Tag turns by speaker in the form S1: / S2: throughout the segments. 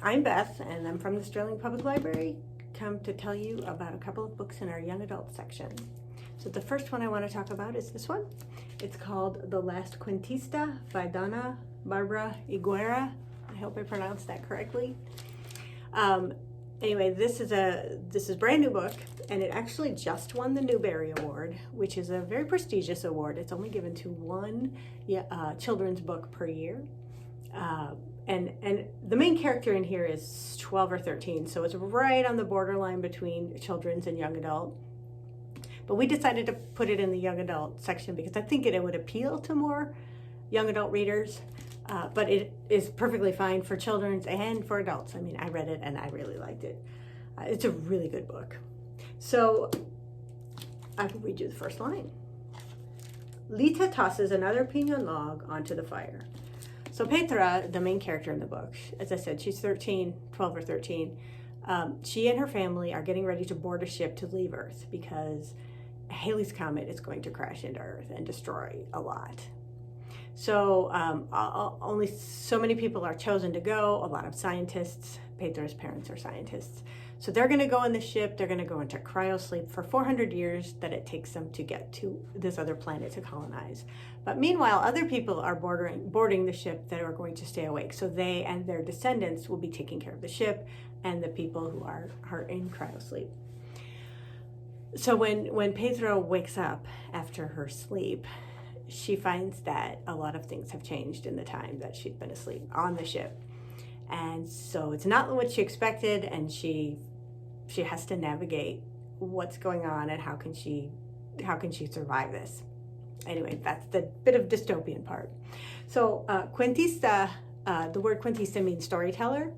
S1: I'm Beth, and I'm from the Sterling Public Library, come to tell you about a couple of books in our young adult section. So the first one I want to talk about is this one. It's called The Last Quintista by Donna, Barba, Huguera. I hope I pronounced that correctly. Anyway, this is a brand new book, and it actually just won the Newbery Award, which is a very prestigious award. It's only given to one children's book per year. And the main character in here is 12 or 13, so it's right on the borderline between children's and young adult. But we decided to put it in the young adult section because I think it would appeal to more young adult readers, but it is perfectly fine for children's and for adults. I mean, I read it and I really liked it. It's a really good book. So I will read you the first line. Lita tosses another pinon log onto the fire. So Petra, the main character in the book, as I said, she's 12 or 13. She and her family are getting ready to board a ship to leave Earth because Halley's Comet is going to crash into Earth and destroy a lot. So only so many people are chosen to go, a lot of scientists. Petra's parents are scientists. So they're going to go on the ship, they're going to go into cryosleep for 400 years that it takes them to get to this other planet to colonize. But meanwhile, other people are boarding the ship that are going to stay awake. So they and their descendants will be taking care of the ship and the people who are in cryosleep. So when Petra wakes up after her sleep, she finds that a lot of things have changed in the time that she'd been asleep on the ship. And so it's not what she expected, and she has to navigate what's going on and how can she survive this. Anyway, that's the bit of dystopian part. So Cuentista, the word Cuentista means storyteller.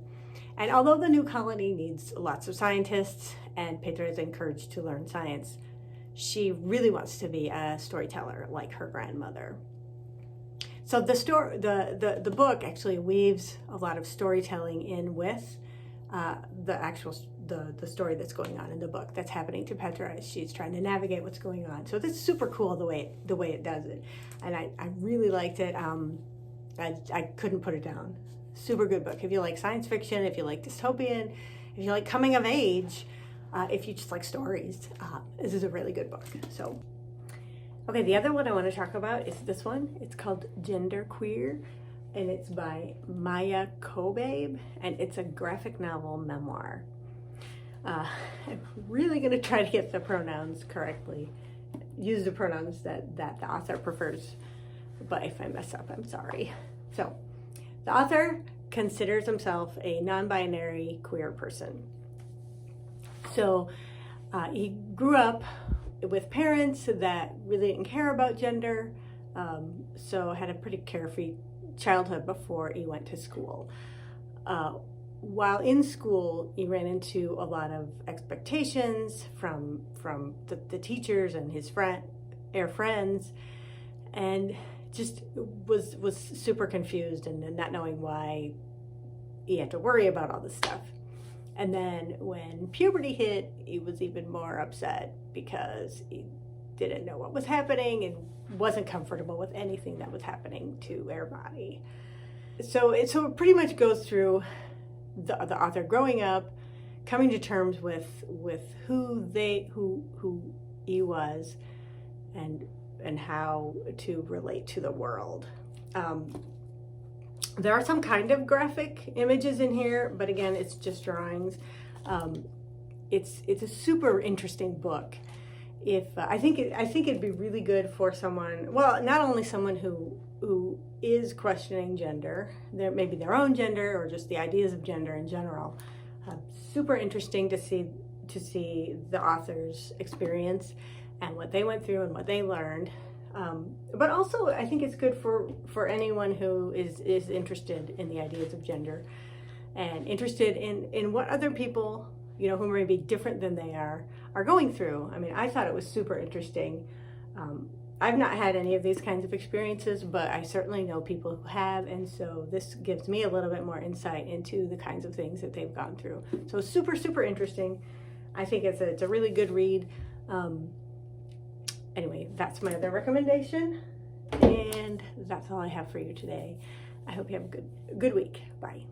S1: And although the new colony needs lots of scientists and Petra is encouraged to learn science, she really wants to be a storyteller like her grandmother. So the book actually weaves a lot of storytelling in with the story that's going on in the book that's happening to Petra as she's trying to navigate what's going on. So this is super cool the way it does it, and I really liked it. I couldn't put it down. Super good book. If you like science fiction, if you like dystopian, if you like coming of age, if you just like stories, this is a really good book. So. Okay, the other one I want to talk about is this one. It's called Genderqueer, and it's by Maia, Kobabe, and it's a graphic novel memoir. I'm really going to try to get the pronouns correctly. Use the pronouns that the author prefers, but if I mess up, I'm sorry. So, the author considers himself a non-binary queer person. So, he grew up with parents that really didn't care about gender, so had a pretty carefree childhood before he went to school. While in school, he ran into a lot of expectations from the teachers and his friends, and just was super confused and not knowing why he had to worry about all this stuff. And then when puberty hit, he was even more upset because he didn't know what was happening and wasn't comfortable with anything that was happening to everybody. So it pretty much goes through the author growing up, coming to terms with who he was, and how to relate to the world. There are some kind of graphic images in here, but again, it's just drawings. It's a super interesting book. I think it'd be really good for someone. Well, not only someone who is questioning gender, maybe their own gender or just the ideas of gender in general. Super interesting to see the author's experience and what they went through and what they learned. But also, I think it's good for anyone who is interested in the ideas of gender and interested in what other people, who may be different than they are going through. I mean, I thought it was super interesting. I've not had any of these kinds of experiences, but I certainly know people who have, and so this gives me a little bit more insight into the kinds of things that they've gone through. So super, super interesting. I think it's a really good read. Anyway, that's my other recommendation, and that's all I have for you today. I hope you have a good week. Bye.